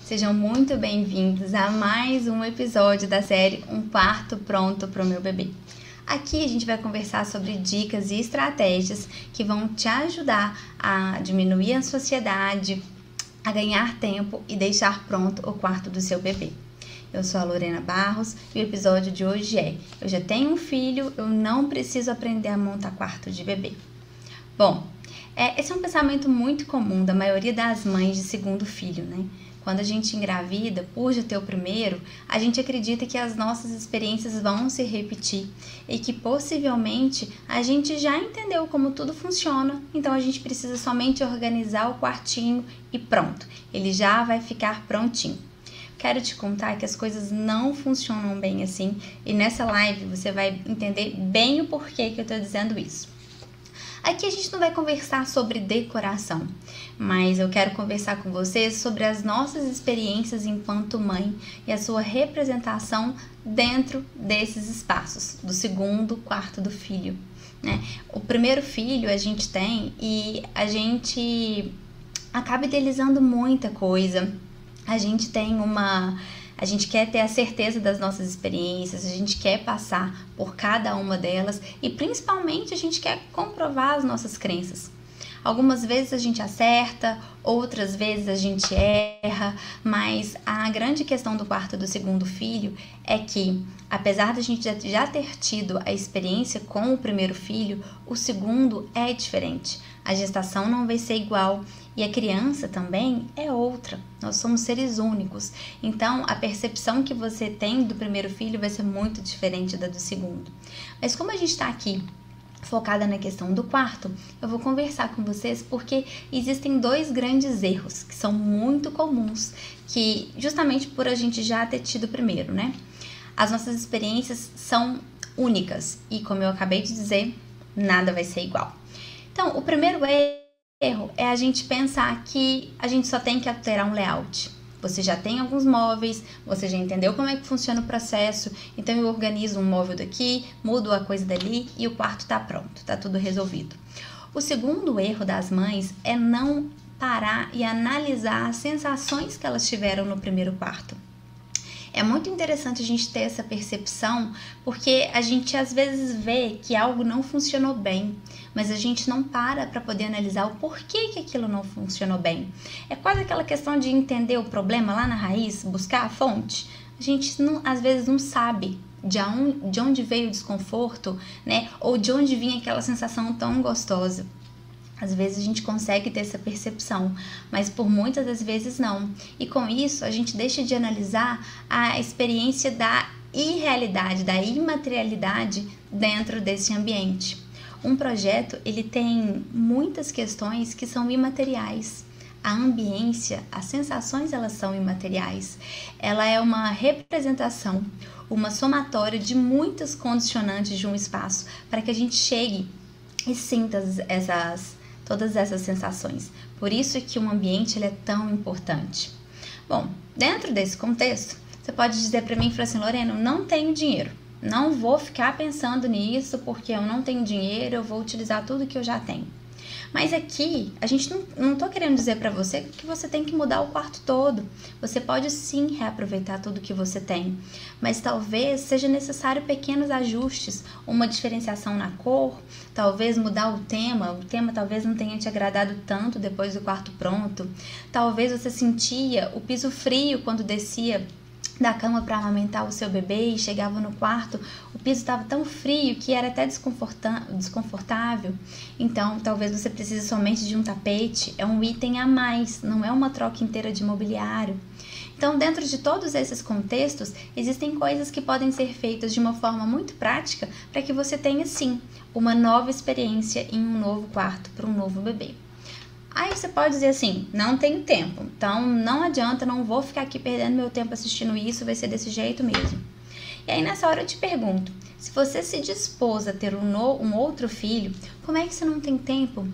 Sejam muito bem-vindos a mais um episódio da série Um Quarto Pronto para o Meu Bebê. Aqui a gente vai conversar sobre dicas e estratégias que vão te ajudar a diminuir a ansiedade, a ganhar tempo e deixar pronto o quarto do seu bebê. Eu sou a Lorena Barros e o episódio de hoje é: eu já tenho um filho, eu não preciso aprender a montar quarto de bebê. Bom, esse é um pensamento muito comum da maioria das mães de segundo filho, né? Quando a gente engravida, por já ter o primeiro, a gente acredita que as nossas experiências vão se repetir e que possivelmente a gente já entendeu como tudo funciona, então a gente precisa somente organizar o quartinho e pronto, ele já vai ficar prontinho. Quero te contar que as coisas não funcionam bem assim e nessa live você vai entender bem o porquê que eu tô dizendo isso. Aqui a gente não vai conversar sobre decoração, mas eu quero conversar com vocês sobre as nossas experiências enquanto mãe e a sua representação dentro desses espaços, do segundo, quarto do filho, né? O primeiro filho a gente tem e a gente acaba idealizando muita coisa. A gente quer ter a certeza das nossas experiências, a gente quer passar por cada uma delas e principalmente a gente quer comprovar as nossas crenças. Algumas vezes a gente acerta, outras vezes a gente erra, mas a grande questão do quarto do segundo filho é que, apesar da gente já ter tido a experiência com o primeiro filho, o segundo é diferente. A gestação não vai ser igual e a criança também é outra. Nós somos seres únicos. Então, a percepção que você tem do primeiro filho vai ser muito diferente da do segundo. Mas como a gente está aqui focada na questão do quarto, eu vou conversar com vocês porque existem dois grandes erros que são muito comuns, que justamente por a gente já ter tido o primeiro, né? As nossas experiências são únicas e, como eu acabei de dizer, nada vai ser igual. Então, o primeiro erro é a gente pensar que a gente só tem que alterar um layout. Você já tem alguns móveis, você já entendeu como é que funciona o processo, então eu organizo um móvel daqui, mudo a coisa dali e o quarto tá pronto, tá tudo resolvido. O segundo erro das mães é não parar e analisar as sensações que elas tiveram no primeiro quarto. É muito interessante a gente ter essa percepção, porque a gente às vezes vê que algo não funcionou bem, mas a gente não para poder analisar o porquê que aquilo não funcionou bem. É quase aquela questão de entender o problema lá na raiz, buscar a fonte. A gente às vezes não sabe de onde veio o desconforto, né? Ou de onde vinha aquela sensação tão gostosa. Às vezes a gente consegue ter essa percepção, mas por muitas das vezes não. E com isso a gente deixa de analisar a experiência da irrealidade, da imaterialidade dentro desse ambiente. Um projeto, ele tem muitas questões que são imateriais. A ambiência, as sensações, elas são imateriais. Ela é uma representação, uma somatória de muitas condicionantes de um espaço para que a gente chegue e sinta todas essas sensações. Por isso que um ambiente ele é tão importante. Bom, dentro desse contexto, você pode dizer para mim, assim, Lorena, eu não tenho dinheiro. Não vou ficar pensando nisso porque eu não tenho dinheiro, eu vou utilizar tudo que eu já tenho. Mas aqui, a gente não tô querendo dizer para você que você tem que mudar o quarto todo. Você pode sim reaproveitar tudo que você tem, mas talvez seja necessário pequenos ajustes, uma diferenciação na cor, talvez mudar o tema talvez não tenha te agradado tanto depois do quarto pronto, talvez você sentia o piso frio quando descia da cama para amamentar o seu bebê e chegava no quarto, o piso estava tão frio que era até desconfortável. Então, talvez você precise somente de um tapete, é um item a mais, não é uma troca inteira de mobiliário. Então, dentro de todos esses contextos, existem coisas que podem ser feitas de uma forma muito prática para que você tenha, sim, uma nova experiência em um novo quarto para um novo bebê. Aí você pode dizer assim, não tenho tempo, então não adianta, não vou ficar aqui perdendo meu tempo assistindo isso, vai ser desse jeito mesmo. E aí nessa hora eu te pergunto, se você se dispôs a ter um outro filho, como é que você não tem tempo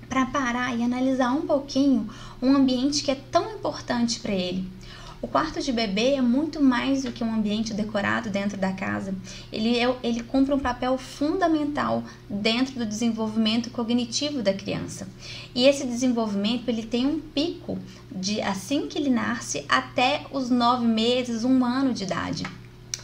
para parar e analisar um pouquinho um ambiente que é tão importante para ele? O quarto de bebê é muito mais do que um ambiente decorado dentro da casa. Ele cumpre um papel fundamental dentro do desenvolvimento cognitivo da criança. E esse desenvolvimento ele tem um pico assim que ele nasce até os 9 meses, 1 ano de idade.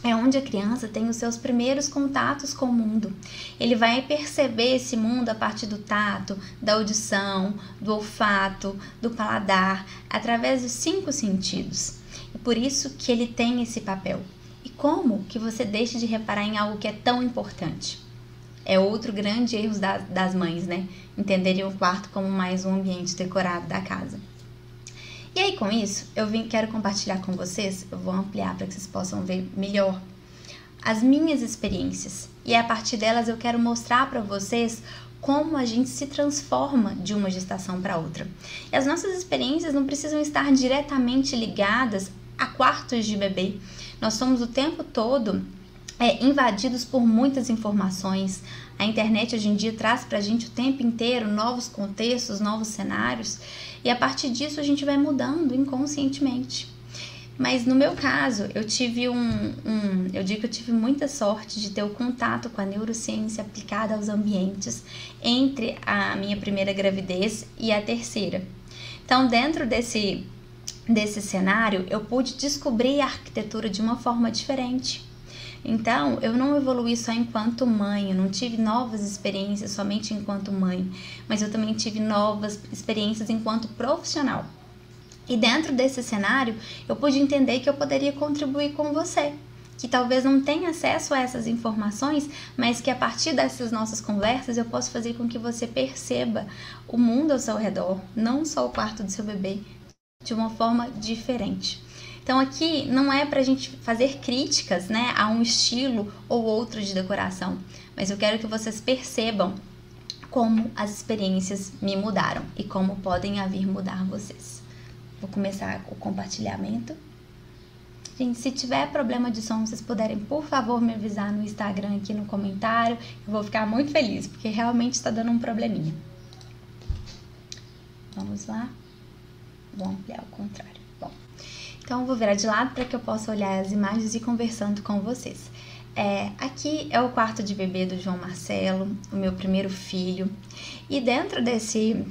É onde a criança tem os seus primeiros contatos com o mundo. Ele vai perceber esse mundo a partir do tato, da audição, do olfato, do paladar, através dos 5 sentidos. E por isso que ele tem esse papel. E como que você deixa de reparar em algo que é tão importante? É outro grande erro das mães, né? Entenderem o quarto como mais um ambiente decorado da casa. E aí, com isso, quero compartilhar com vocês, eu vou ampliar para que vocês possam ver melhor as minhas experiências. E a partir delas eu quero mostrar para vocês como a gente se transforma de uma gestação para outra. E as nossas experiências não precisam estar diretamente ligadas a quartos de bebê. Nós somos o tempo todo invadidos por muitas informações. A internet hoje em dia traz pra gente o tempo inteiro novos contextos, novos cenários, e a partir disso a gente vai mudando inconscientemente. Mas no meu caso, eu tive eu digo que eu tive muita sorte de ter o contato com a neurociência aplicada aos ambientes entre a minha primeira gravidez e a terceira. Então, dentro desse cenário, eu pude descobrir a arquitetura de uma forma diferente. Então, eu não evoluí só enquanto mãe, eu não tive novas experiências somente enquanto mãe, mas eu também tive novas experiências enquanto profissional. E dentro desse cenário, eu pude entender que eu poderia contribuir com você, que talvez não tenha acesso a essas informações, mas que a partir dessas nossas conversas eu posso fazer com que você perceba o mundo ao seu redor, não só o quarto do seu bebê, de uma forma diferente. Então aqui não é pra gente fazer críticas, né, a um estilo ou outro de decoração, mas eu quero que vocês percebam como as experiências me mudaram e como podem vir mudar vocês. Vou começar o compartilhamento. Gente, se tiver problema de som, vocês puderem, por favor, me avisar no Instagram aqui no comentário. Eu vou ficar muito feliz, porque realmente está dando um probleminha. Vamos lá. Vou ampliar o contrário. Bom, então eu vou virar de lado para que eu possa olhar as imagens e ir conversando com vocês. Aqui é o quarto de bebê do João Marcelo, o meu primeiro filho. E dentro desse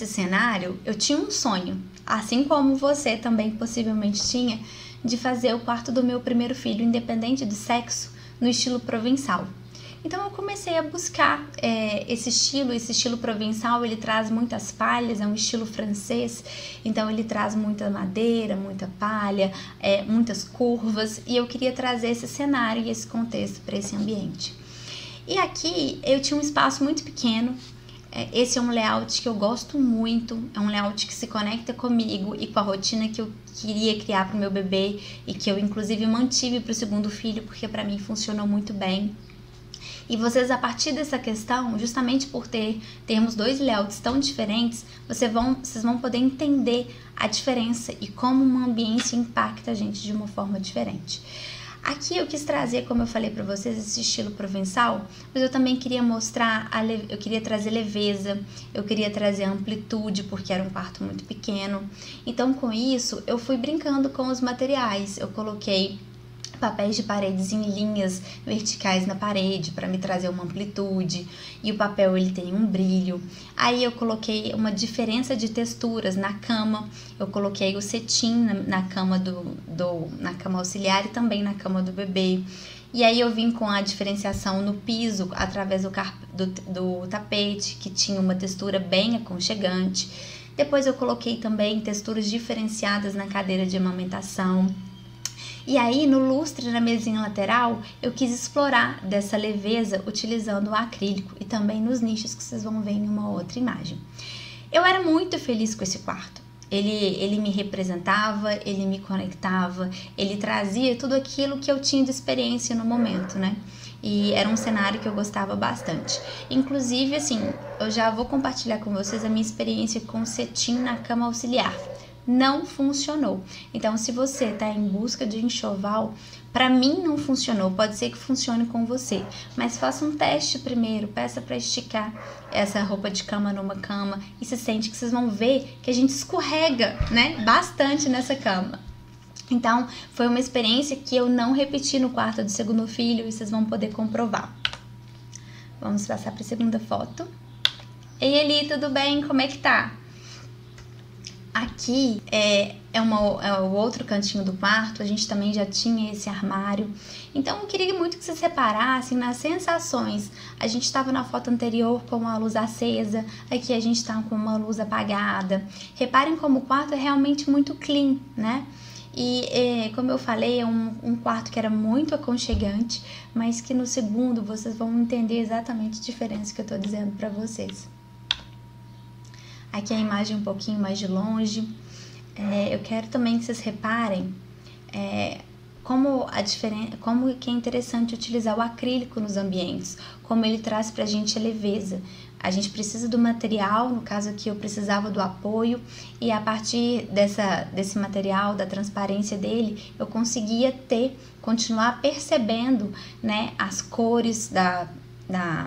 cenário, eu tinha um sonho, assim como você também possivelmente tinha, de fazer o quarto do meu primeiro filho, independente do sexo, no estilo provençal. Então eu comecei a buscar esse estilo provençal. Ele traz muitas palhas, é um estilo francês, então ele traz muita madeira, muita palha, muitas curvas, e eu queria trazer esse cenário e esse contexto para esse ambiente. E aqui eu tinha um espaço muito pequeno. Esse é um layout que eu gosto muito, é um layout que se conecta comigo e com a rotina que eu queria criar para o meu bebê e que eu inclusive mantive para o segundo filho, porque para mim funcionou muito bem. E vocês, a partir dessa questão, justamente por termos dois layouts tão diferentes, vocês vão poder entender a diferença e como uma ambiência impacta a gente de uma forma diferente. Aqui eu quis trazer, como eu falei para vocês, esse estilo provençal, mas eu também queria mostrar, eu queria trazer leveza, eu queria trazer amplitude, porque era um quarto muito pequeno. Então, com isso, eu fui brincando com os materiais. Eu coloquei papéis de paredes em linhas verticais na parede para me trazer uma amplitude, e o papel ele tem um brilho. Aí eu coloquei uma diferença de texturas na cama, eu coloquei o cetim na cama na cama auxiliar e também na cama do bebê. E aí eu vim com a diferenciação no piso através do tapete, que tinha uma textura bem aconchegante. Depois eu coloquei também texturas diferenciadas na cadeira de amamentação. E aí, no lustre na mesinha lateral, eu quis explorar dessa leveza utilizando o acrílico e também nos nichos que vocês vão ver em uma outra imagem. Eu era muito feliz com esse quarto. Ele me representava, ele me conectava, ele trazia tudo aquilo que eu tinha de experiência no momento, né? E era um cenário que eu gostava bastante. Inclusive, assim, eu já vou compartilhar com vocês a minha experiência com o cetim na cama auxiliar. Não funcionou. Então, se você está em busca de enxoval, para mim não funcionou, pode ser que funcione com você, mas faça um teste primeiro, peça para esticar essa roupa de cama numa cama e se sente que vocês vão ver que a gente escorrega, né, bastante nessa cama. Então, foi uma experiência que eu não repeti no quarto do segundo filho e vocês vão poder comprovar. Vamos passar para a segunda foto. Ei, Eli, tudo bem? Como é que tá? Aqui é o outro cantinho do quarto, a gente também já tinha esse armário. Então eu queria muito que vocês reparassem nas sensações. A gente estava na foto anterior com a luz acesa, aqui a gente está com uma luz apagada. Reparem como o quarto é realmente muito clean, né? E como eu falei, é um quarto que era muito aconchegante, mas que no segundo vocês vão entender exatamente a diferença que eu tô dizendo para vocês. Aqui a imagem um pouquinho mais de longe. Eu quero também que vocês reparem como que é interessante utilizar o acrílico nos ambientes, como ele traz pra gente a leveza. A gente precisa do material, no caso aqui eu precisava do apoio, e a partir desse material, da transparência dele, eu conseguia continuar percebendo, né, as cores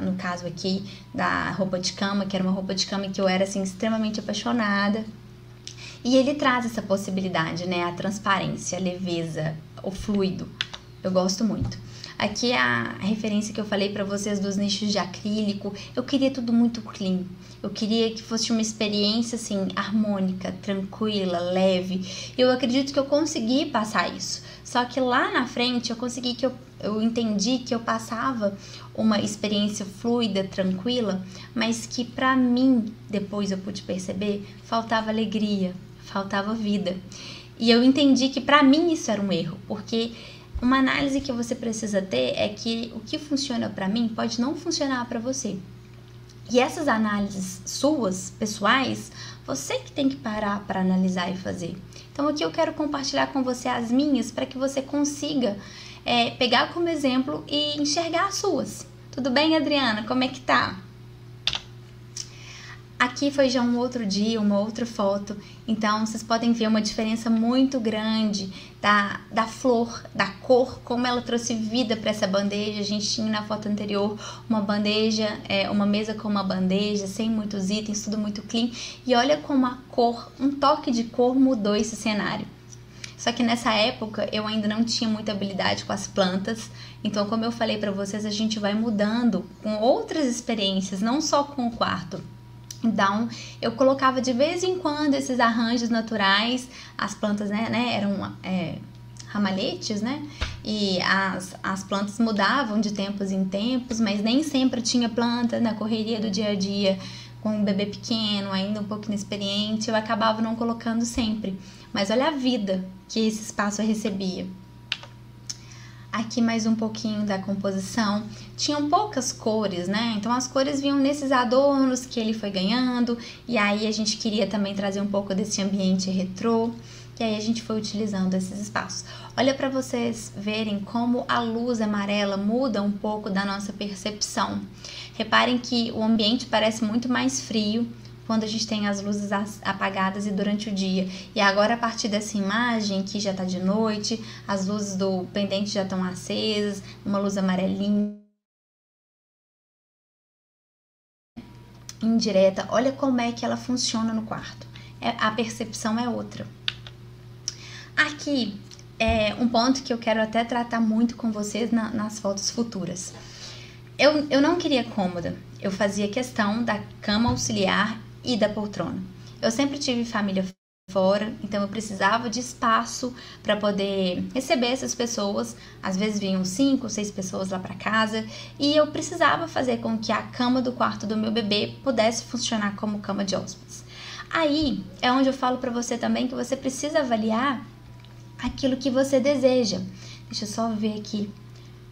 no caso aqui, da roupa de cama, que era uma roupa de cama que eu era assim extremamente apaixonada. E ele traz essa possibilidade, né, a transparência, a leveza, o fluido. Eu gosto muito. Aqui é a referência que eu falei pra vocês dos nichos de acrílico. Eu queria tudo muito clean. Eu queria que fosse uma experiência assim harmônica, tranquila, leve. Eu acredito que eu consegui passar isso. Só que lá na frente eu entendi que eu passava uma experiência fluida, tranquila, mas que pra mim, depois eu pude perceber, faltava alegria, faltava vida. E eu entendi que pra mim isso era um erro, porque uma análise que você precisa ter é que o que funciona pra mim pode não funcionar pra você. E essas análises suas, pessoais, você que tem que parar para analisar e fazer. Então aqui eu quero compartilhar com você as minhas para que você consiga pegar como exemplo e enxergar as suas. Tudo bem, Adriana? Como é que tá? Aqui foi já um outro dia, uma outra foto, então vocês podem ver uma diferença muito grande da flor, da cor, como ela trouxe vida para essa bandeja. A gente tinha na foto anterior uma bandeja, uma mesa com uma bandeja, sem muitos itens, tudo muito clean, e olha como a cor, um toque de cor mudou esse cenário. Só que nessa época eu ainda não tinha muita habilidade com as plantas, então como eu falei para vocês, a gente vai mudando com outras experiências, não só com o quarto. Então, eu colocava de vez em quando esses arranjos naturais, as plantas, né eram ramalhetes, né? E as plantas mudavam de tempos em tempos, mas nem sempre tinha planta na correria do dia a dia, com um bebê pequeno, ainda um pouco inexperiente, eu acabava não colocando sempre. Mas olha a vida que esse espaço recebia. Aqui mais um pouquinho da composição. Tinham poucas cores, né? Então as cores vinham nesses adornos que ele foi ganhando. E aí a gente queria também trazer um pouco desse ambiente retrô. E aí a gente foi utilizando esses espaços. Olha para vocês verem como a luz amarela muda um pouco da nossa percepção. Reparem que o ambiente parece muito mais frio quando a gente tem as luzes apagadas e durante o dia. E agora, a partir dessa imagem, que já tá de noite, as luzes do pendente já estão acesas, uma luz amarelinha, indireta. Olha como é que ela funciona no quarto. A percepção é outra. Aqui é um ponto que eu quero até tratar muito com vocês nas fotos futuras. Eu não queria cômoda, eu fazia questão da cama auxiliar e da poltrona. Eu sempre tive família fora, então eu precisava de espaço para poder receber essas pessoas. Às vezes vinham 5, 6 pessoas lá para casa e eu precisava fazer com que a cama do quarto do meu bebê pudesse funcionar como cama de hóspedes. Aí é onde eu falo para você também que você precisa avaliar aquilo que você deseja. Deixa eu só ver aqui.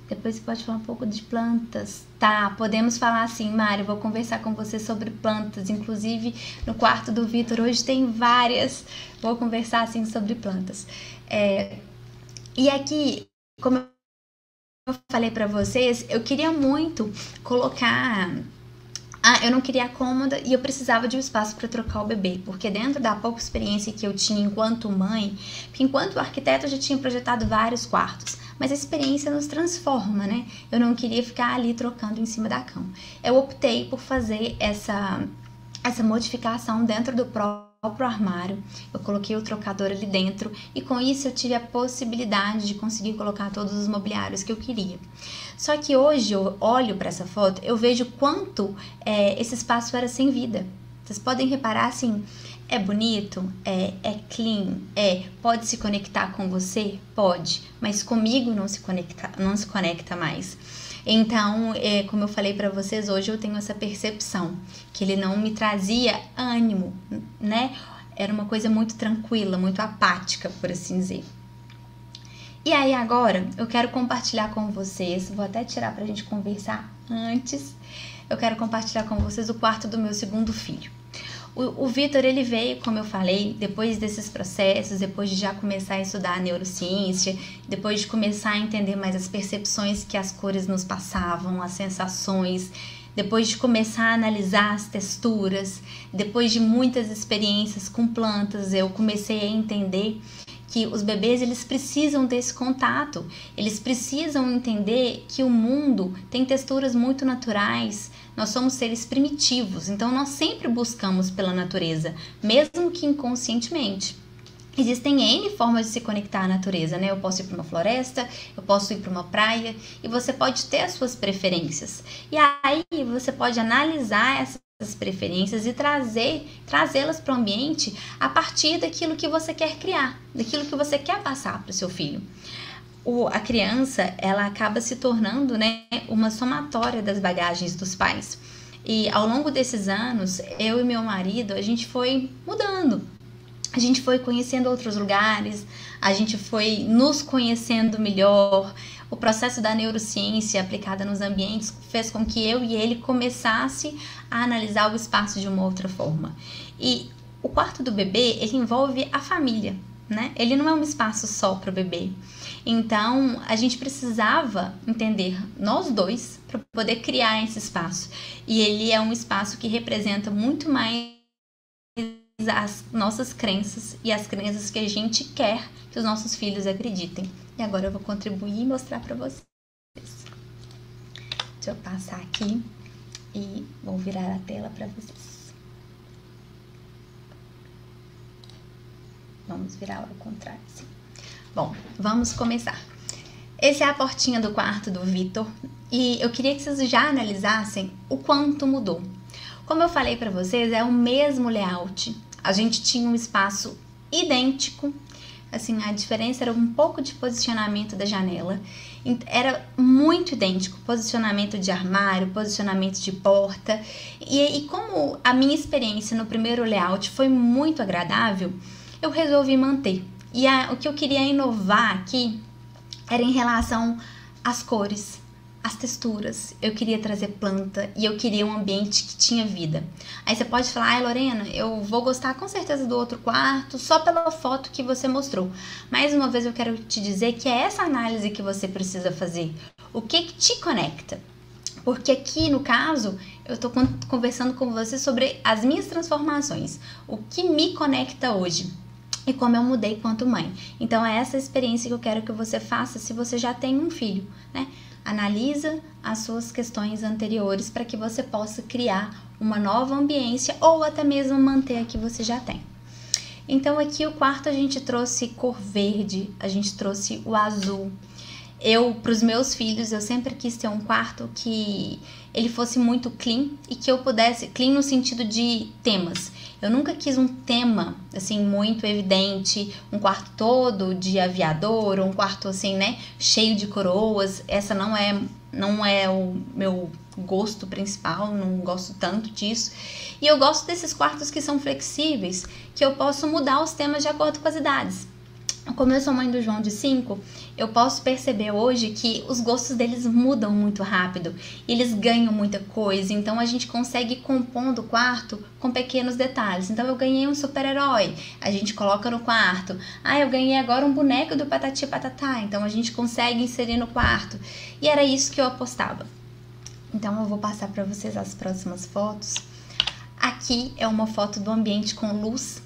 Depois você pode falar um pouco de plantas. Tá, podemos falar assim, Mário, vou conversar com você sobre plantas. Inclusive, no quarto do Vitor hoje tem várias. Vou conversar assim sobre plantas. E aqui, como eu falei pra vocês, eu queria muito colocar... eu não queria a cômoda e eu precisava de um espaço para trocar o bebê, porque dentro da pouca experiência que eu tinha enquanto mãe, porque enquanto arquiteta eu já tinha projetado vários quartos, mas a experiência nos transforma, né? Eu não queria ficar ali trocando em cima da cama. Eu optei por fazer essa modificação dentro do próprio armário. Eu coloquei o trocador ali dentro e com isso eu tive a possibilidade de conseguir colocar todos os mobiliários que eu queria. Só que hoje eu olho para essa foto, eu vejo quanto esse espaço era sem vida. Vocês podem reparar assim, É bonito? É clean? Pode se conectar com você? Pode, mas comigo não se conecta mais. Então, como eu falei para vocês, hoje eu tenho essa percepção que ele não me trazia ânimo, né? Era uma coisa muito tranquila, muito apática, por assim dizer. E aí agora eu quero compartilhar com vocês, vou até tirar pra gente conversar antes, eu quero compartilhar com vocês o quarto do meu segundo filho. O Vitor, ele veio, como eu falei, depois desses processos, depois de já começar a estudar a neurociência, depois de começar a entender mais as percepções que as cores nos passavam, as sensações, depois de começar a analisar as texturas, depois de muitas experiências com plantas, eu comecei a entender que os bebês, eles precisam desse contato, eles precisam entender que o mundo tem texturas muito naturais, nós somos seres primitivos, então nós sempre buscamos pela natureza, mesmo que inconscientemente. Existem N formas de se conectar à natureza, né? Eu posso ir para uma floresta, eu posso ir para uma praia, e você pode ter as suas preferências. E aí você pode analisar essas preferências e trazê-las para o ambiente a partir daquilo que você quer criar, daquilo que você quer passar para o seu filho. A criança, ela acaba se tornando, né, uma somatória das bagagens dos pais. E ao longo desses anos, eu e meu marido, a gente foi mudando. A gente foi conhecendo outros lugares, a gente foi nos conhecendo melhor. O processo da neurociência aplicada nos ambientes fez com que eu e ele começasse a analisar o espaço de uma outra forma. E o quarto do bebê, ele envolve a família, né? Ele não é um espaço só para o bebê. Então, a gente precisava entender nós dois para poder criar esse espaço. E ele é um espaço que representa muito mais as nossas crenças e as crenças que a gente quer que os nossos filhos acreditem. E agora eu vou contribuir e mostrar para vocês. Deixa eu passar aqui e vou virar a tela para vocês. Vamos virar ao contrário, sim. Bom, vamos começar. Essa é a portinha do quarto do Vitor e eu queria que vocês já analisassem o quanto mudou. Como eu falei para vocês, é o mesmo layout. A gente tinha um espaço idêntico, assim, a diferença era um pouco de posicionamento da janela. Era muito idêntico, posicionamento de armário, posicionamento de porta. E como a minha experiência no primeiro layout foi muito agradável, eu resolvi manter. E o que eu queria inovar aqui era em relação às cores, às texturas. Eu queria trazer planta e eu queria um ambiente que tinha vida. Aí você pode falar, Lorena, eu vou gostar com certeza do outro quarto só pela foto que você mostrou. Mais uma vez eu quero te dizer que é essa análise que você precisa fazer. O que te conecta? Porque aqui, no caso, eu estou conversando com você sobre as minhas transformações. O que me conecta hoje? E como eu mudei quanto mãe. Então é essa experiência que eu quero que você faça se você já tem um filho, né? Analisa as suas questões anteriores para que você possa criar uma nova ambiência ou até mesmo manter a que você já tem. Então aqui o quarto a gente trouxe cor verde, a gente trouxe o azul. Para os meus filhos, eu sempre quis ter um quarto que ele fosse muito clean e que eu pudesse, clean no sentido de temas. Eu nunca quis um tema, assim, muito evidente, um quarto todo de aviador, um quarto, assim, né, cheio de coroas. Essa não é o meu gosto principal, não gosto tanto disso. E eu gosto desses quartos que são flexíveis, que eu posso mudar os temas de acordo com as idades. Como eu sou mãe do João de 5, eu posso perceber hoje que os gostos deles mudam muito rápido, eles ganham muita coisa, então a gente consegue compondo o quarto com pequenos detalhes. Então eu ganhei um super-herói, a gente coloca no quarto. Eu ganhei agora um boneco do Patati Patatá, então a gente consegue inserir no quarto. E era isso que eu apostava. Então eu vou passar para vocês as próximas fotos. Aqui é uma foto do ambiente com luz.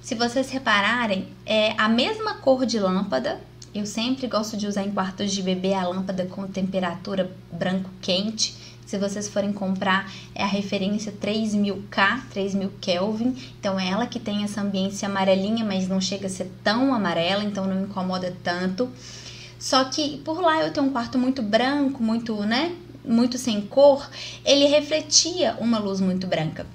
Se vocês repararem, é a mesma cor de lâmpada. Eu sempre gosto de usar em quartos de bebê a lâmpada com temperatura branco quente. Se vocês forem comprar, é a referência 3000K, 3000 Kelvin. Então é ela que tem essa ambiência amarelinha, mas não chega a ser tão amarela, então não incomoda tanto. Só que por lá eu tenho um quarto muito branco, muito sem cor, ele refletia uma luz muito branca.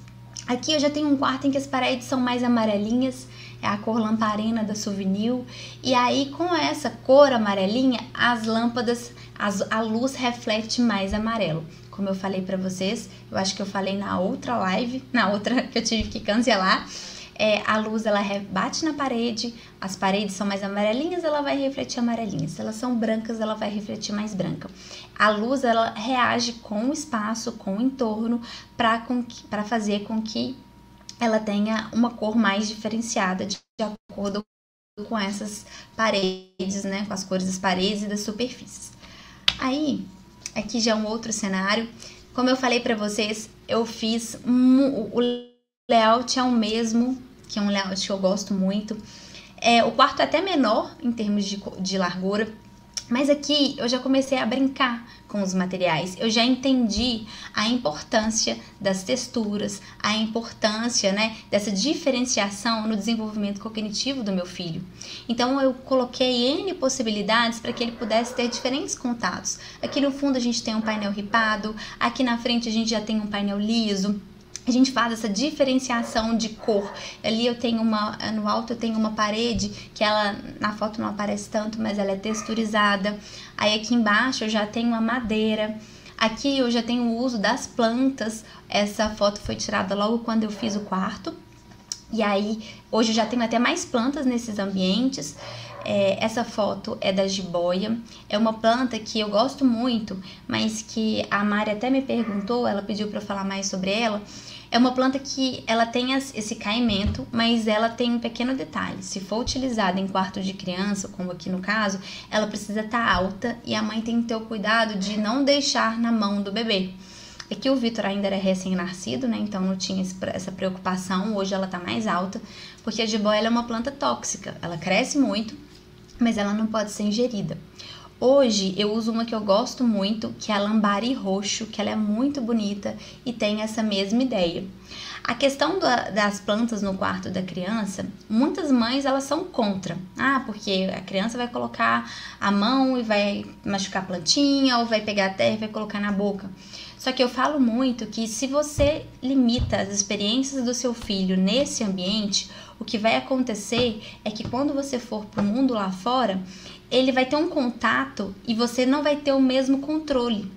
Aqui eu já tenho um quarto em que as paredes são mais amarelinhas, é a cor lamparina da Souvenir. E aí, com essa cor amarelinha, as lâmpadas, a luz reflete mais amarelo. Como eu falei pra vocês, eu acho que eu falei na outra live, na outra que eu tive que cancelar, a luz ela bate na parede, as paredes são mais amarelinhas, ela vai refletir amarelinha. Se elas são brancas, ela vai refletir mais branca. A luz ela reage com o espaço, com o entorno, para fazer com que ela tenha uma cor mais diferenciada de acordo com essas paredes, né? Com as cores das paredes e das superfícies. Aí, aqui já é um outro cenário. Como eu falei para vocês, eu fiz o layout é o mesmo, que é um layout que eu gosto muito. O quarto é até menor em termos de largura, mas aqui eu já comecei a brincar com os materiais. Eu já entendi a importância das texturas, a importância, né, dessa diferenciação no desenvolvimento cognitivo do meu filho. Então eu coloquei N possibilidades para que ele pudesse ter diferentes contatos. Aqui no fundo a gente tem um painel ripado, aqui na frente a gente já tem um painel liso. A gente faz essa diferenciação de cor. Ali eu tenho no alto eu tenho uma parede que ela na foto não aparece tanto, mas ela é texturizada. Aí aqui embaixo eu já tenho uma madeira. Aqui eu já tenho o uso das plantas. Essa foto foi tirada logo quando eu fiz o quarto. E aí hoje eu já tenho até mais plantas nesses ambientes. Essa foto é da jiboia, é uma planta que eu gosto muito, mas que a Mari até me perguntou, ela pediu para eu falar mais sobre ela. É uma planta que ela tem esse caimento, mas ela tem um pequeno detalhe. Se for utilizada em quarto de criança, como aqui no caso, ela precisa estar alta e a mãe tem que ter o cuidado de não deixar na mão do bebê. Aqui o Vitor ainda era recém-nascido, né? Então não tinha essa preocupação. Hoje ela tá mais alta, porque a jiboia ela é uma planta tóxica. Ela cresce muito, mas ela não pode ser ingerida. Hoje eu uso uma que eu gosto muito, que é a lambari roxo, que ela é muito bonita e tem essa mesma ideia. A questão das plantas no quarto da criança, muitas mães elas são contra. Porque a criança vai colocar a mão e vai machucar a plantinha, ou vai pegar a terra e vai colocar na boca. Só que eu falo muito que se você limita as experiências do seu filho nesse ambiente, o que vai acontecer é que quando você for para o mundo lá fora, ele vai ter um contato e você não vai ter o mesmo controle.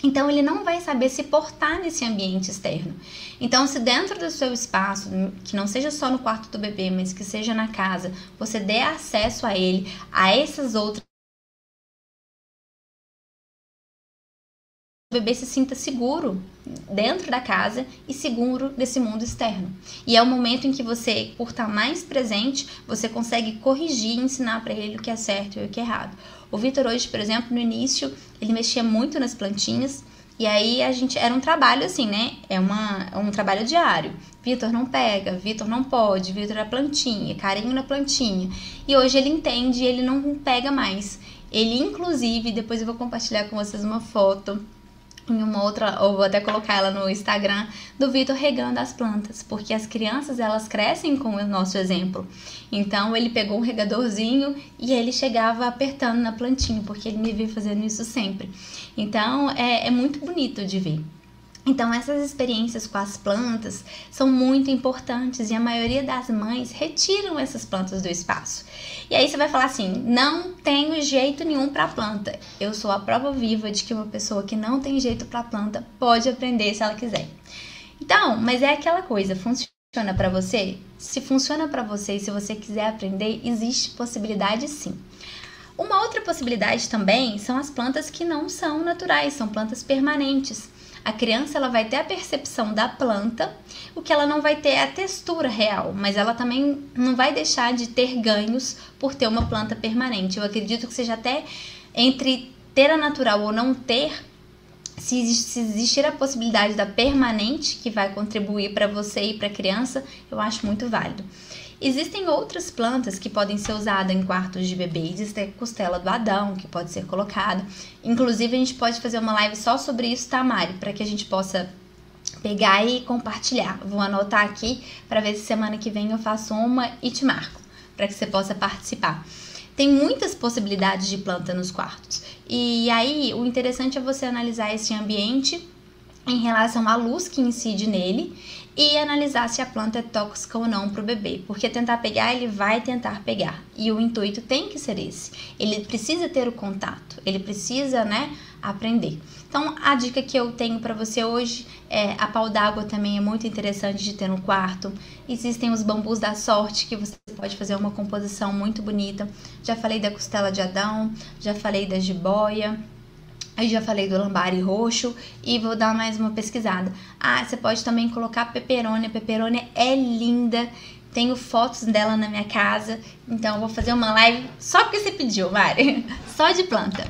Então, ele não vai saber se portar nesse ambiente externo. Então, se dentro do seu espaço, que não seja só no quarto do bebê, mas que seja na casa, você der acesso a ele, a essas outras, o bebê se sinta seguro dentro da casa e seguro desse mundo externo. E é o momento em que você, por estar mais presente, você consegue corrigir e ensinar para ele o que é certo e o que é errado. O Vitor hoje, por exemplo, no início, ele mexia muito nas plantinhas e aí era um trabalho assim, né? É um trabalho diário. Vitor não pega, Vitor não pode, Vitor é plantinha, carinho na plantinha. E hoje ele entende e ele não pega mais. Ele, inclusive, depois eu vou compartilhar com vocês uma foto em uma outra, ou vou até colocar ela no Instagram, do Vitor regando as plantas, porque as crianças elas crescem com o nosso exemplo. Então ele pegou um regadorzinho e ele chegava apertando na plantinha, porque ele me vê fazendo isso sempre. Então é muito bonito de ver. Então essas experiências com as plantas são muito importantes e a maioria das mães retiram essas plantas do espaço. E aí você vai falar assim, não tenho jeito nenhum para planta. Eu sou a prova viva de que uma pessoa que não tem jeito para planta pode aprender se ela quiser. Então, mas é aquela coisa, funciona para você? Se funciona para você e se você quiser aprender, existe possibilidade sim. Uma outra possibilidade também são as plantas que não são naturais, são plantas permanentes. A criança ela vai ter a percepção da planta, o que ela não vai ter é a textura real, mas ela também não vai deixar de ter ganhos por ter uma planta permanente. Eu acredito que seja até entre ter a natural ou não ter, se existir a possibilidade da permanente, que vai contribuir para você e para a criança, eu acho muito válido. Existem outras plantas que podem ser usadas em quartos de bebê. Existe a costela do Adão, que pode ser colocada. Inclusive, a gente pode fazer uma live só sobre isso, tá, Mari? Para que a gente possa pegar e compartilhar. Vou anotar aqui para ver se semana que vem eu faço uma e te marco, para que você possa participar. Tem muitas possibilidades de planta nos quartos. E aí, o interessante é você analisar esse ambiente em relação à luz que incide nele e analisar se a planta é tóxica ou não para o bebê, porque tentar pegar, ele vai tentar pegar, e o intuito tem que ser esse, ele precisa ter o contato, ele precisa, né, aprender. Então, a dica que eu tenho para você hoje é a pau d'água também é muito interessante de ter no quarto. Existem os bambus da sorte que você pode fazer uma composição muito bonita. Já falei da costela de Adão, já falei da jiboia, aí já falei do lambari roxo e vou dar mais uma pesquisada. Ah, você pode também colocar peperônia. A peperônia é linda. Tenho fotos dela na minha casa. Então eu vou fazer uma live só porque você pediu, Mari. Só de planta.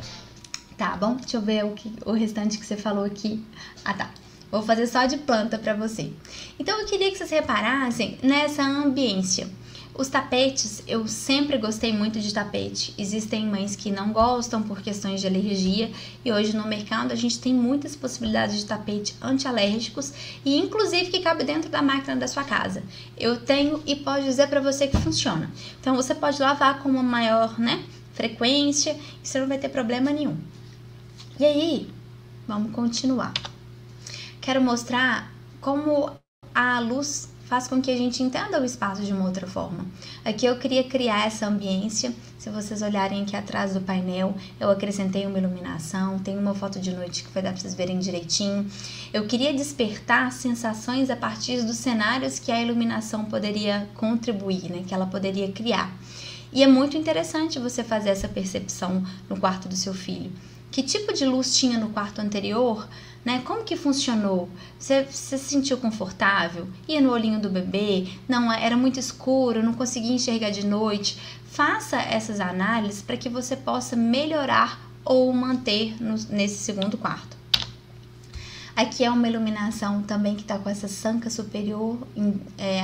Tá bom? Deixa eu ver o restante que você falou aqui. Ah, tá. Vou fazer só de planta pra você. Então eu queria que vocês reparassem nessa ambiência. Os tapetes, eu sempre gostei muito de tapete. Existem mães que não gostam por questões de alergia e hoje no mercado a gente tem muitas possibilidades de tapete antialérgicos e inclusive que cabe dentro da máquina da sua casa. Eu tenho e posso dizer para você que funciona. Então você pode lavar com uma maior, né, frequência e você não vai ter problema nenhum. E aí, vamos continuar. Quero mostrar como a luz faz com que a gente entenda o espaço de uma outra forma. Aqui eu queria criar essa ambiência. Se vocês olharem aqui atrás do painel, eu acrescentei uma iluminação, tem uma foto de noite que vai dar para vocês verem direitinho. Eu queria despertar sensações a partir dos cenários que a iluminação poderia contribuir, né, que ela poderia criar. E é muito interessante você fazer essa percepção no quarto do seu filho. Que tipo de luz tinha no quarto anterior? Né? Como que funcionou? Você se sentiu confortável? Ia no olhinho do bebê? Não, era muito escuro, não conseguia enxergar de noite. Faça essas análises para que você possa melhorar ou manter nesse segundo quarto. Aqui é uma iluminação também que está com essa sanca superior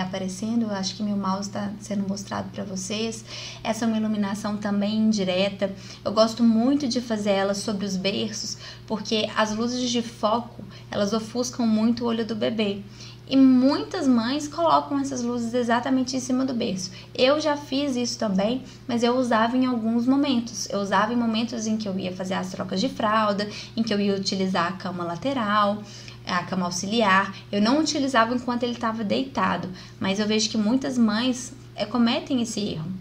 aparecendo. Eu acho que meu mouse está sendo mostrado para vocês. Essa é uma iluminação também indireta. Eu gosto muito de fazer ela sobre os berços, porque as luzes de foco, elas ofuscam muito o olho do bebê. E muitas mães colocam essas luzes exatamente em cima do berço. Eu já fiz isso também, mas eu usava em alguns momentos. Eu usava em momentos em que eu ia fazer as trocas de fralda, em que eu ia utilizar a cama lateral, a cama auxiliar. Eu não utilizava enquanto ele estava deitado, mas eu vejo que muitas mães cometem esse erro.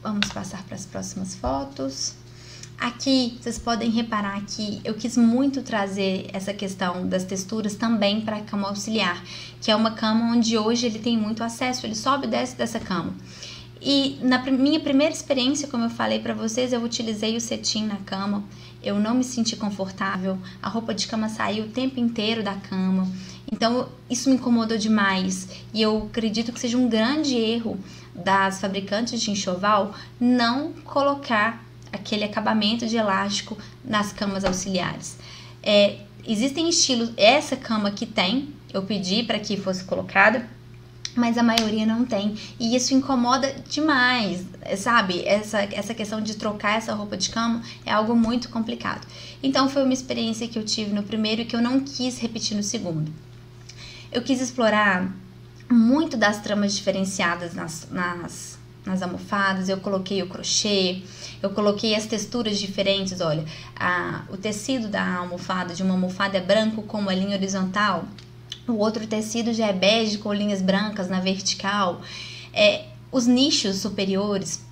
Vamos passar para as próximas fotos. Aqui, vocês podem reparar que eu quis muito trazer essa questão das texturas também para a cama auxiliar, que é uma cama onde hoje ele tem muito acesso, ele sobe e desce dessa cama. E na minha primeira experiência, como eu falei para vocês, eu utilizei o cetim na cama, eu não me senti confortável, a roupa de cama saiu o tempo inteiro da cama, então isso me incomodou demais e eu acredito que seja um grande erro das fabricantes de enxoval não colocar aquele acabamento de elástico nas camas auxiliares. Existem estilos, essa cama que tem, eu pedi para que fosse colocada, mas a maioria não tem, e isso incomoda demais, sabe? Essa questão de trocar essa roupa de cama é algo muito complicado. Então foi uma experiência que eu tive no primeiro e que eu não quis repetir no segundo. Eu quis explorar muito das tramas diferenciadas nas almofadas, eu coloquei o crochê, eu coloquei as texturas diferentes, olha, o tecido da almofada, de uma almofada é branco com uma linha horizontal, o outro tecido já é bege com linhas brancas na vertical, os nichos superiores,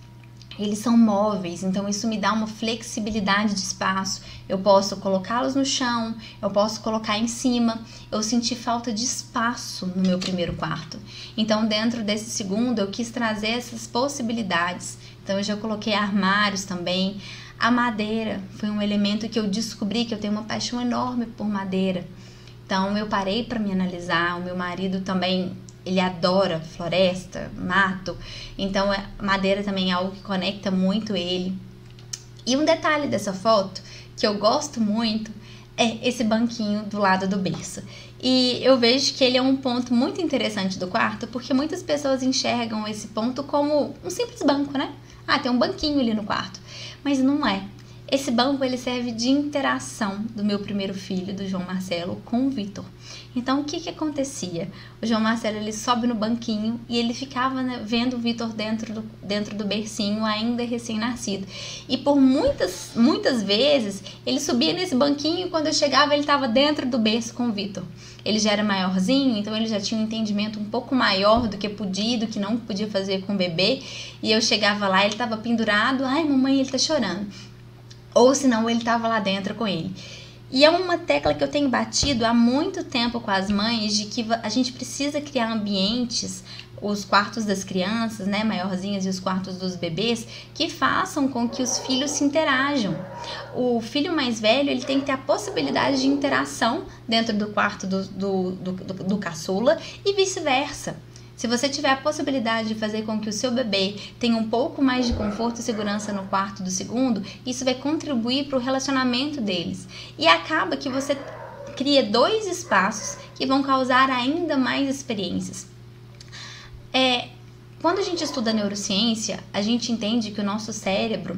eles são móveis, então isso me dá uma flexibilidade de espaço. Eu posso colocá-los no chão, eu posso colocar em cima. Eu senti falta de espaço no meu primeiro quarto. Então, dentro desse segundo, eu quis trazer essas possibilidades. Então, eu já coloquei armários também. A madeira foi um elemento que eu descobri que eu tenho uma paixão enorme por madeira. Então, eu parei para me analisar. O meu marido também, ele adora floresta, mato, então madeira também é algo que conecta muito ele. E um detalhe dessa foto que eu gosto muito é esse banquinho do lado do berço. E eu vejo que ele é um ponto muito interessante do quarto, porque muitas pessoas enxergam esse ponto como um simples banco, né? Tem um banquinho ali no quarto. Mas não é. Esse banco ele serve de interação do meu primeiro filho, do João Marcelo, com o Vitor. Então, o que acontecia? O João Marcelo ele sobe no banquinho e ele ficava, né, vendo o Vitor dentro do bercinho, ainda recém-nascido. E por muitas vezes, ele subia nesse banquinho e quando eu chegava, ele estava dentro do berço com o Vitor. Ele já era maiorzinho, então ele já tinha um entendimento um pouco maior do que podia, do que não podia fazer com o bebê. E eu chegava lá, ele estava pendurado, ai mamãe, ele tá chorando. Ou senão ele estava lá dentro com ele. E é uma tecla que eu tenho batido há muito tempo com as mães, de que a gente precisa criar ambientes, os quartos das crianças, né, maiorzinhas, e os quartos dos bebês, que façam com que os filhos se interajam. O filho mais velho, ele tem que ter a possibilidade de interação dentro do quarto do caçula e vice-versa. Se você tiver a possibilidade de fazer com que o seu bebê tenha um pouco mais de conforto e segurança no quarto do segundo, isso vai contribuir para o relacionamento deles. E acaba que você cria 2 espaços que vão causar ainda mais experiências. Quando a gente estuda neurociência, a gente entende que o nosso cérebro,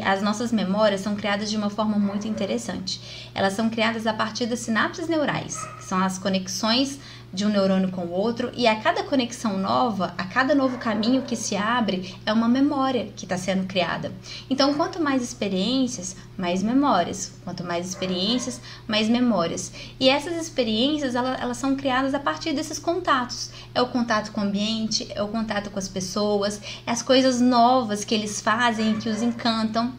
as nossas memórias são criadas de uma forma muito interessante. Elas são criadas a partir das sinapses neurais, que são as conexões de um neurônio com o outro, e a cada conexão nova, a cada novo caminho que se abre, é uma memória que está sendo criada. Então, quanto mais experiências, mais memórias. Quanto mais experiências, mais memórias. E essas experiências, elas são criadas a partir desses contatos. É o contato com o ambiente, é o contato com as pessoas, é as coisas novas que eles fazem, que os encantam.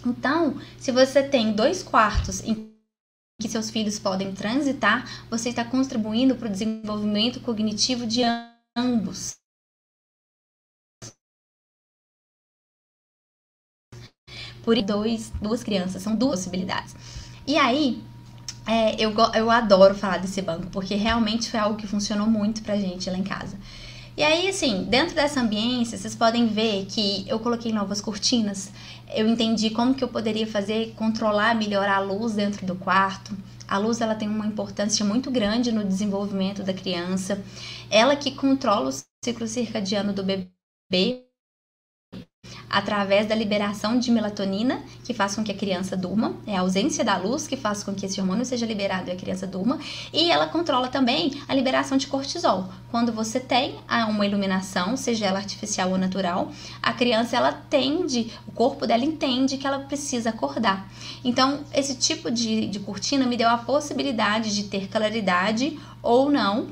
Então, se você tem 2 quartos em que seus filhos podem transitar, você está contribuindo para o desenvolvimento cognitivo de ambos. Por duas crianças, são 2 possibilidades. E aí, eu adoro falar desse banco, porque realmente foi algo que funcionou muito pra gente lá em casa. E aí, assim, dentro dessa ambiência, vocês podem ver que eu coloquei novas cortinas. Eu entendi como que eu poderia controlar, melhorar a luz dentro do quarto. A luz, ela tem uma importância muito grande no desenvolvimento da criança. Ela que controla o ciclo circadiano do bebê através da liberação de melatonina, que faz com que a criança durma. É a ausência da luz que faz com que esse hormônio seja liberado e a criança durma. E ela controla também a liberação de cortisol. Quando você tem uma iluminação, seja ela artificial ou natural, a criança, o corpo dela entende que ela precisa acordar. Então, esse tipo de cortina me deu a possibilidade de ter claridade ou não,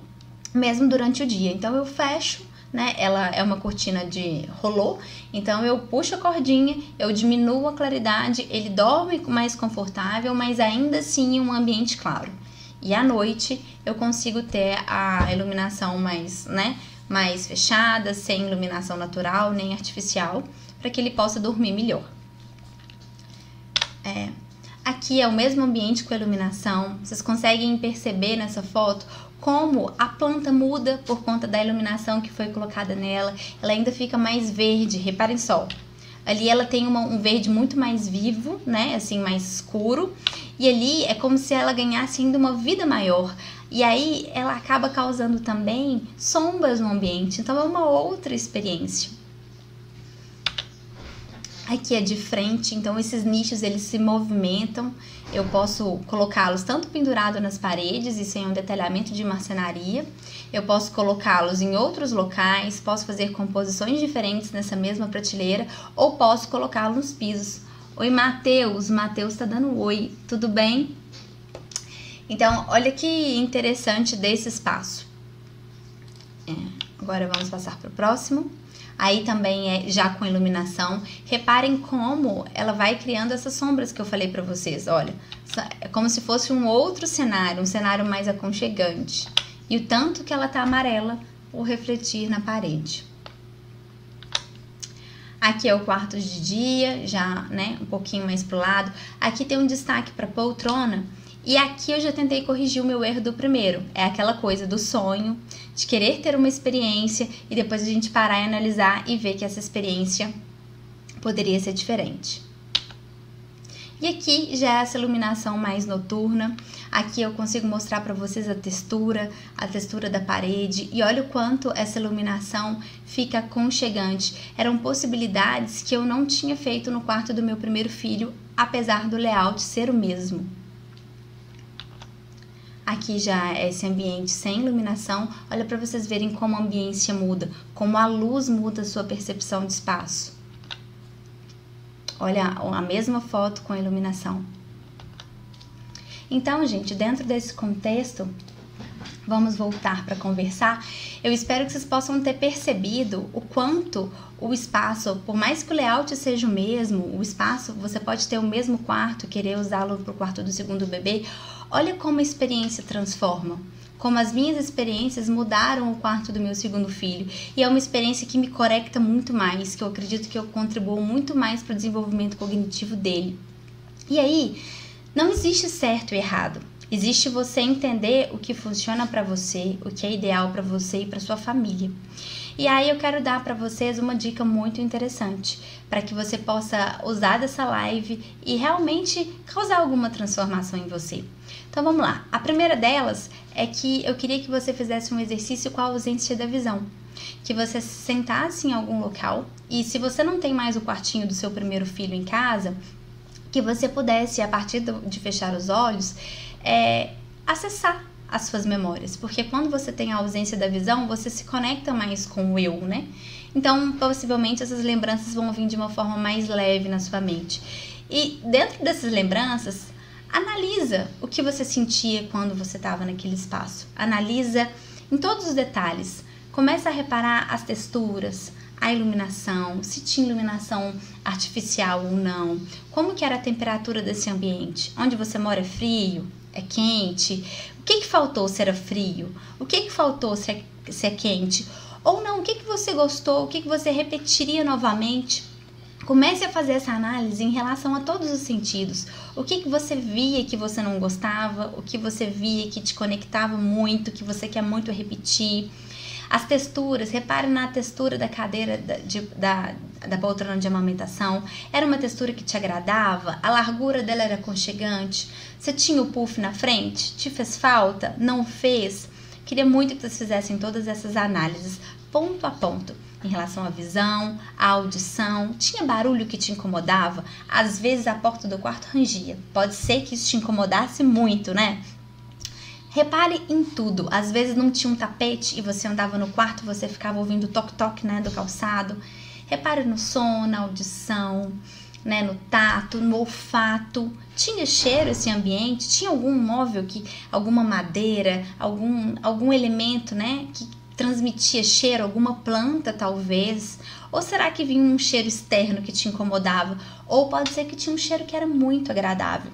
mesmo durante o dia. Então, eu fecho, né? Ela é uma cortina de rolô, então eu puxo a cordinha, eu diminuo a claridade, ele dorme mais confortável, mas ainda assim em um ambiente claro. E à noite eu consigo ter a iluminação mais fechada, sem iluminação natural nem artificial, para que ele possa dormir melhor. Aqui é o mesmo ambiente com a iluminação. Vocês conseguem perceber nessa foto como a planta muda por conta da iluminação que foi colocada nela. Ela ainda fica mais verde, reparem só. Ali ela tem um verde muito mais vivo, né? Assim, mais escuro. E ali é como se ela ganhasse ainda uma vida maior. E aí ela acaba causando também sombras no ambiente. Então é uma outra experiência. Aqui é de frente, então esses nichos eles se movimentam. Eu posso colocá-los tanto pendurado nas paredes e sem um detalhamento de marcenaria. Eu posso colocá-los em outros locais, posso fazer composições diferentes nessa mesma prateleira ou posso colocá-los nos pisos. Oi, Matheus. Matheus tá dando oi. Tudo bem? Então, olha que interessante desse espaço. Agora vamos passar para o próximo. Aí também é já com iluminação. Reparem como ela vai criando essas sombras que eu falei pra vocês. Olha, é como se fosse um outro cenário, um cenário mais aconchegante. E o tanto que ela tá amarela por refletir na parede. Aqui é o quarto de dia, já, né, um pouquinho mais pro lado. Aqui tem um destaque pra poltrona. E aqui eu já tentei corrigir o meu erro do primeiro. É aquela coisa do sonho, de querer ter uma experiência e depois a gente parar e analisar e ver que essa experiência poderia ser diferente. E aqui já é essa iluminação mais noturna. Aqui eu consigo mostrar para vocês a textura da parede, e olha o quanto essa iluminação fica aconchegante. Eram possibilidades que eu não tinha feito no quarto do meu primeiro filho, apesar do layout ser o mesmo. Aqui já é esse ambiente sem iluminação. Olha para vocês verem como a ambiência muda, como a luz muda a sua percepção de espaço. Olha a mesma foto com a iluminação. Então, gente, dentro desse contexto, vamos voltar para conversar. Eu espero que vocês possam ter percebido o quanto o espaço, por mais que o layout seja o mesmo, o espaço, você pode ter o mesmo quarto, querer usá-lo para o quarto do segundo bebê. Olha como a experiência transforma. Como as minhas experiências mudaram o quarto do meu segundo filho. E é uma experiência que me conecta muito mais, que eu acredito que eu contribuo muito mais para o desenvolvimento cognitivo dele. E aí, não existe certo e errado. Existe você entender o que funciona para você, o que é ideal para você e para sua família. E aí eu quero dar para vocês uma dica muito interessante, para que você possa usar dessa live e realmente causar alguma transformação em você. Então vamos lá. A primeira delas é que eu queria que você fizesse um exercício com a ausência da visão. Que você se sentasse em algum local e, se você não tem mais o quartinho do seu primeiro filho em casa, que você pudesse, a partir de fechar os olhos, acessar as suas memórias. Porque quando você tem a ausência da visão, você se conecta mais com o eu, né? Então, possivelmente, essas lembranças vão vir de uma forma mais leve na sua mente. E dentro dessas lembranças, analisa o que você sentia quando você estava naquele espaço. Analisa em todos os detalhes. Começa a reparar as texturas, a iluminação, se tinha iluminação artificial ou não, como que era a temperatura desse ambiente, onde você mora é frio, é quente, o que faltou se era frio, o que faltou se é quente, ou não, o que você gostou, o que você repetiria novamente. Comece a fazer essa análise em relação a todos os sentidos. O que você via que você não gostava, o que você via que te conectava muito, que você quer muito repetir. As texturas, repare na textura da cadeira da poltrona de amamentação. Era uma textura que te agradava? A largura dela era aconchegante? Você tinha o puff na frente? Te fez falta? Não fez? Queria muito que vocês fizessem todas essas análises, ponto a ponto, em relação à visão, à audição. Tinha barulho que te incomodava? Às vezes a porta do quarto rangia. Pode ser que isso te incomodasse muito, né? Repare em tudo. Às vezes não tinha um tapete e você andava no quarto, você ficava ouvindo o toque-toque, né, do calçado. Repare no som, na audição, né, no tato, no olfato. Tinha cheiro esse ambiente? Tinha algum móvel, alguma madeira, algum elemento, né, que transmitia cheiro, alguma planta talvez? Ou será que vinha um cheiro externo que te incomodava? Ou pode ser que tinha um cheiro que era muito agradável.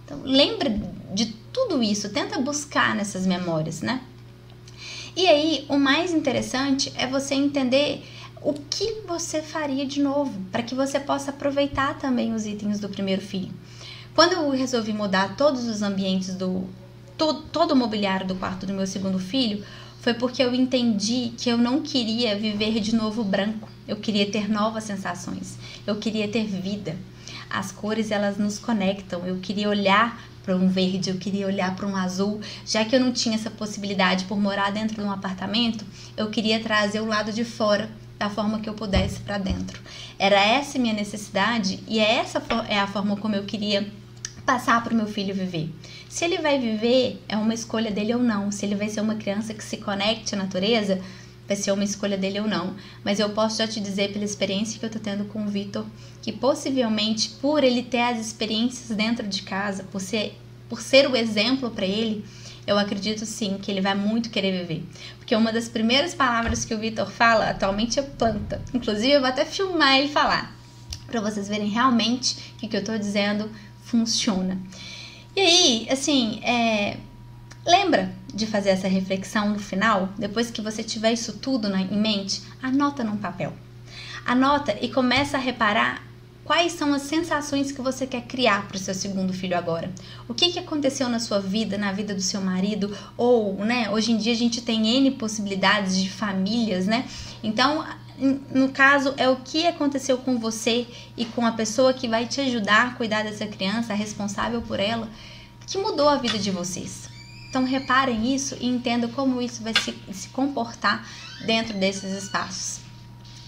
Então, lembra de tudo isso, tenta buscar nessas memórias, né? E aí, o mais interessante é você entender o que você faria de novo, para que você possa aproveitar também os itens do primeiro filho. Quando eu resolvi mudar todos os ambientes todo o mobiliário do quarto do meu segundo filho, foi porque eu entendi que eu não queria viver de novo branco. Eu queria ter novas sensações, eu queria ter vida. As cores, elas nos conectam. Eu queria olhar para um verde, eu queria olhar para um azul. Já que eu não tinha essa possibilidade por morar dentro de um apartamento, eu queria trazer o lado de fora da forma que eu pudesse para dentro. Era essa a minha necessidade e essa é a forma como eu queria passar para o meu filho viver. Se ele vai viver, é uma escolha dele ou não. Se ele vai ser uma criança que se conecte à natureza, vai ser uma escolha dele ou não. Mas eu posso já te dizer, pela experiência que eu tô tendo com o Vitor, que possivelmente, por ele ter as experiências dentro de casa, por ser o exemplo para ele, eu acredito sim que ele vai muito querer viver. Porque uma das primeiras palavras que o Vitor fala atualmente é planta. Inclusive, eu vou até filmar ele falar, para vocês verem realmente que o que eu tô dizendo funciona. E aí, assim, lembra de fazer essa reflexão no final, depois que você tiver isso tudo em mente, anota num papel. Anota e começa a reparar quais são as sensações que você quer criar para o seu segundo filho agora. O que aconteceu na sua vida, na vida do seu marido, ou, né, hoje em dia a gente tem N possibilidades de famílias, né? Então, no caso, é o que aconteceu com você e com a pessoa que vai te ajudar a cuidar dessa criança, a responsável por ela. que mudou a vida de vocês. Então reparem isso e entendam como isso vai se comportar dentro desses espaços.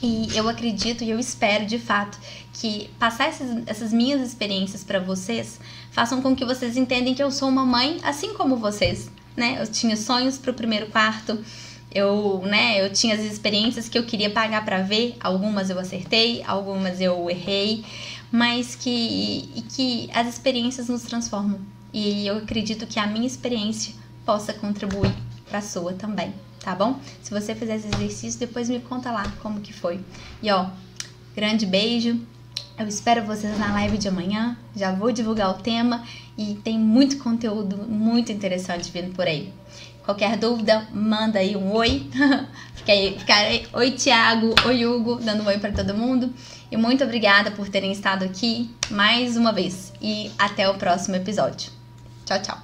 E eu acredito e eu espero de fato que passar essas minhas experiências para vocês façam com que vocês entendam que eu sou uma mãe assim como vocês, né? Eu tinha sonhos para o primeiro quarto, eu tinha as experiências que eu queria pagar para ver, algumas eu acertei, algumas eu errei, mas que as experiências nos transformam. E eu acredito que a minha experiência possa contribuir para a sua também, tá bom? Se você fizer esse exercício, depois me conta lá como que foi. E ó, grande beijo. Eu espero vocês na live de amanhã. Já vou divulgar o tema e tem muito conteúdo muito interessante vindo por aí. Qualquer dúvida, manda aí um oi. Fica aí. Oi, Thiago. Oi, Hugo. Dando um oi para todo mundo. E muito obrigada por terem estado aqui mais uma vez. E até o próximo episódio. Tchau, tchau.